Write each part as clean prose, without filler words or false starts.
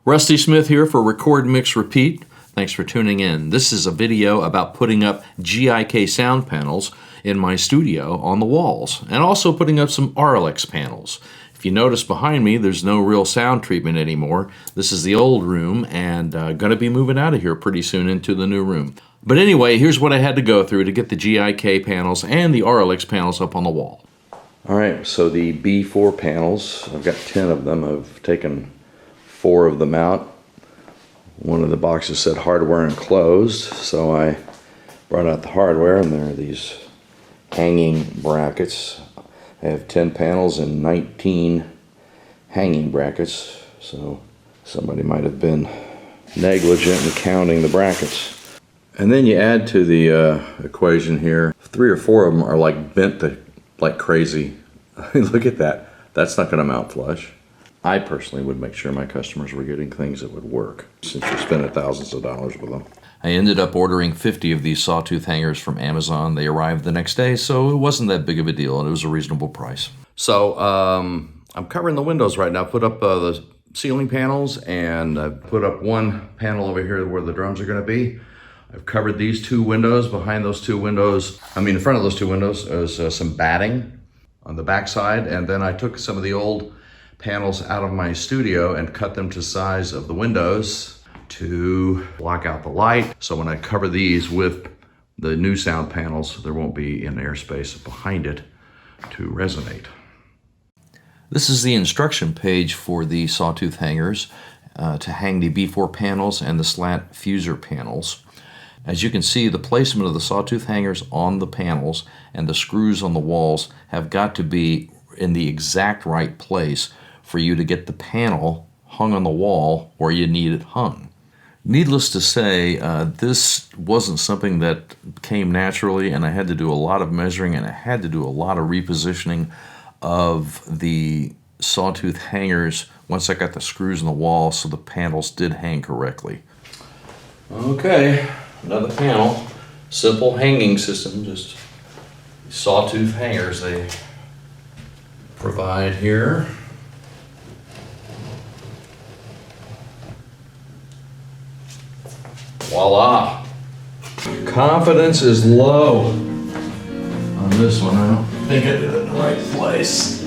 Rusty Smith here for Record, Mix, Repeat. Thanks for tuning in. This is a video about putting up GIK sound panels in my studio on the walls, and also putting up some Auralex panels. If you notice behind me, there's no real sound treatment anymore. This is the old room, and going to be moving out of here pretty soon into the new room. But anyway, here's what I had to go through to get the GIK panels and the Auralex panels up on the wall. Alright, so the B4 panels, I've got 10 of them. I've taken 4 of them out. One of the boxes said hardware enclosed, so I brought out the hardware, and there are these hanging brackets. I have 10 panels and 19 hanging brackets, so somebody might have been negligent in counting the brackets. And then you add to the equation here, 3 or 4 of them are like bent like crazy. Look at that. That's not going to mount flush. I personally would make sure my customers were getting things that would work, since you're spending thousands of dollars with them. I ended up ordering 50 of these sawtooth hangers from Amazon. They arrived the next day, so it wasn't that big of a deal, and it was a reasonable price. So I'm covering the windows right now. Put up the ceiling panels, and I put up one panel over here where the drums are going to be. I've covered these 2 windows. Behind those 2 windows, in front of those 2 windows, is some batting on the back side, and then I took some of the old panels out of my studio and cut them to size of the windows to block out the light. So when I cover these with the new sound panels, there won't be an airspace behind it to resonate. This is the instruction page for the sawtooth hangers to hang the B4 panels and the Slatfusor panels. As you can see, the placement of the sawtooth hangers on the panels and the screws on the walls have got to be in the exact right place for you to get the panel hung on the wall where you need it hung. Needless to say, this wasn't something that came naturally, and I had to do a lot of measuring, and I had to do a lot of repositioning of the sawtooth hangers once I got the screws in the wall so the panels did hang correctly. Okay, another panel. Simple hanging system, just sawtooth hangers they provide here. Voila! Confidence is low on this one. I don't think I did it in the right place.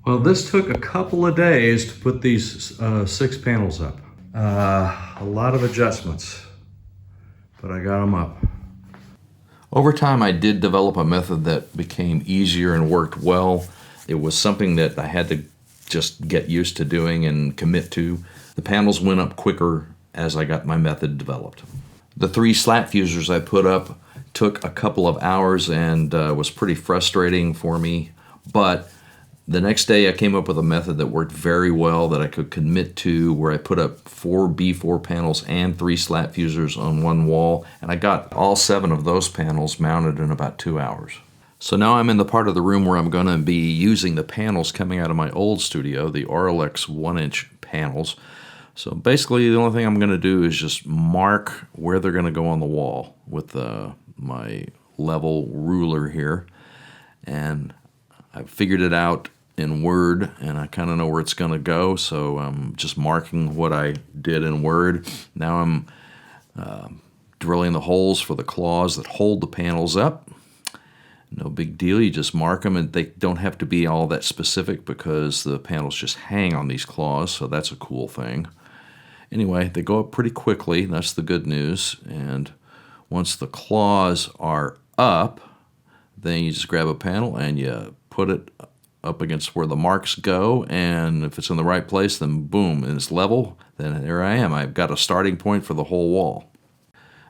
Well, this took a couple of days to put these 6 panels up. A lot of adjustments, but I got them up. Over time, I did develop a method that became easier and worked well. It was something that I had to just get used to doing and commit to. The panels went up quicker as I got my method developed. The 3 Slatfusors I put up took a couple of hours and was pretty frustrating for me, but the next day I came up with a method that worked very well that I could commit to, where I put up 4 B4 panels and 3 Slatfusors on one wall, and I got all 7 of those panels mounted in about 2 hours. So now I'm in the part of the room where I'm going to be using the panels coming out of my old studio, the Auralex 1-inch panels. So basically the only thing I'm going to do is just mark where they're going to go on the wall with my level ruler here, and I figured it out in Word, and I kind of know where it's going to go, so I'm just marking what I did in Word. Now I'm drilling the holes for the claws that hold the panels up. No big deal, you just mark them, and they don't have to be all that specific because the panels just hang on these claws, so that's a cool thing. Anyway, they go up pretty quickly, that's the good news, and once the claws are up, then you just grab a panel and you put it up against where the marks go, and if it's in the right place, then boom, and it's level, then there I am. I've got a starting point for the whole wall.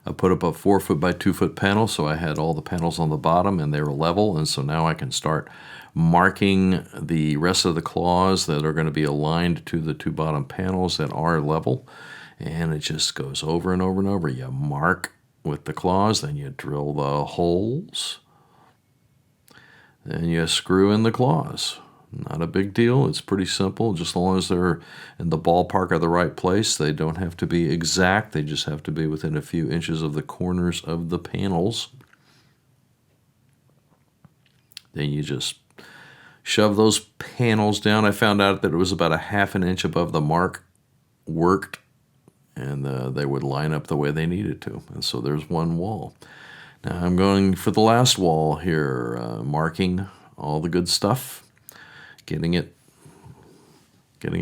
I put up a 4 foot by 2 foot panel, so I had all the panels on the bottom and they were level, and so now I can start marking the rest of the claws that are going to be aligned to the 2 bottom panels that are level, and it just goes over and over and over. You mark with the claws, then you drill the holes, then you screw in the claws. Not a big deal. It's pretty simple. Just as long as they're in the ballpark of the right place. They don't have to be exact. They just have to be within a few inches of the corners of the panels. Then you just shove those panels down. I found out that it was about a ½ an inch above the mark worked, and they would line up the way they needed to. And so there's one wall. Now I'm going for the last wall here, marking all the good stuff. Getting it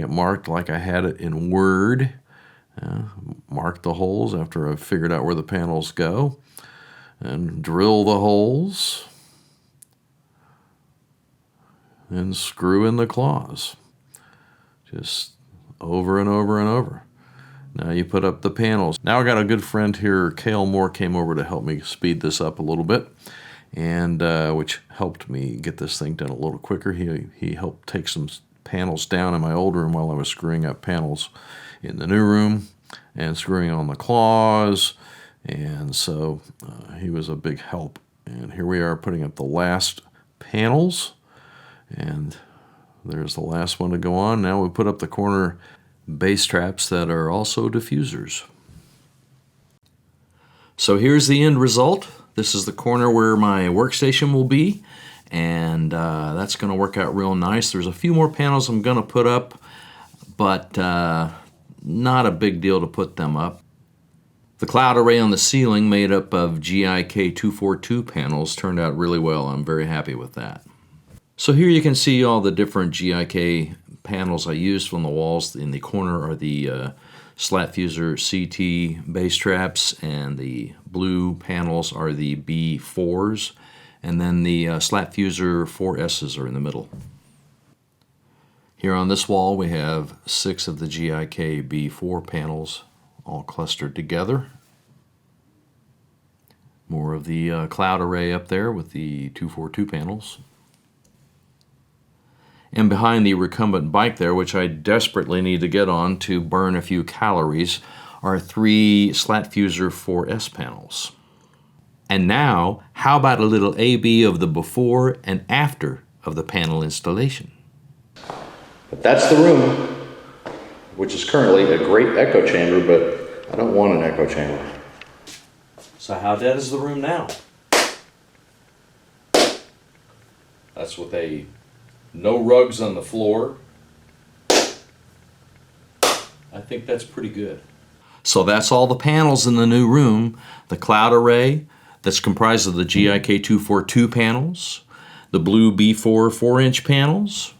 marked like I had it in Word. Mark the holes after I've figured out where the panels go. And drill the holes. And screw in the claws. Just over and over and over. Now you put up the panels. Now I got a good friend here, Cale Moore, came over to help me speed this up a little bit. And which helped me get this thing done a little quicker. He helped take some panels down in my old room while I was screwing up panels in the new room and screwing on the claws, and so he was a big help. And here we are putting up the last panels, and there's the last one to go on. Now we put up the corner bass traps that are also diffusers. So here's the end result. This is the corner where my workstation will be, and that's going to work out real nice. There's a few more panels I'm going to put up, but not a big deal to put them up. The cloud array on the ceiling, made up of GIK 242 panels, turned out really well. I'm very happy with that. So here you can see all the different GIK panels I used from the walls. In the corner are the Slatfusor CT bass traps, and the blue panels are the B4s, and then the Slatfusor 4S's are in the middle. Here on this wall we have 6 of the GIK B4 panels all clustered together. More of the cloud array up there with the 242 panels. And behind the recumbent bike there, which I desperately need to get on to burn a few calories, are 3 Slatfusor 4S panels. And now, how about a little A/B of the before and after of the panel installation? But that's the room, which is currently a great echo chamber, but I don't want an echo chamber. So how dead is the room now? That's with no rugs on the floor. I think that's pretty good. So that's all the panels in the new room. The cloud array that's comprised of the GIK 242 panels, the blue B4 4-inch panels,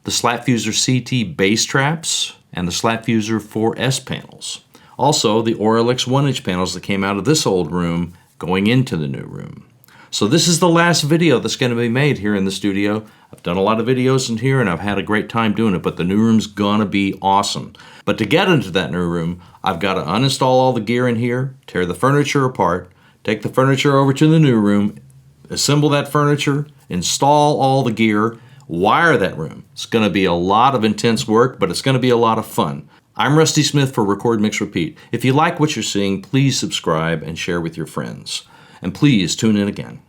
the Slatfusor CT bass traps, and the Slatfusor 4S panels. Also, the Auralex 1-inch panels that came out of this old room going into the new room. So this is the last video that's going to be made here in the studio. I've done a lot of videos in here and I've had a great time doing it, but the new room's gonna be awesome. But to get into that new room, I've got to uninstall all the gear in here, tear the furniture apart, take the furniture over to the new room, assemble that furniture, install all the gear, wire that room. It's gonna be a lot of intense work, but it's gonna be a lot of fun. I'm Rusty Smith for Record, Mix, Repeat. If you like what you're seeing, please subscribe and share with your friends. And please tune in again.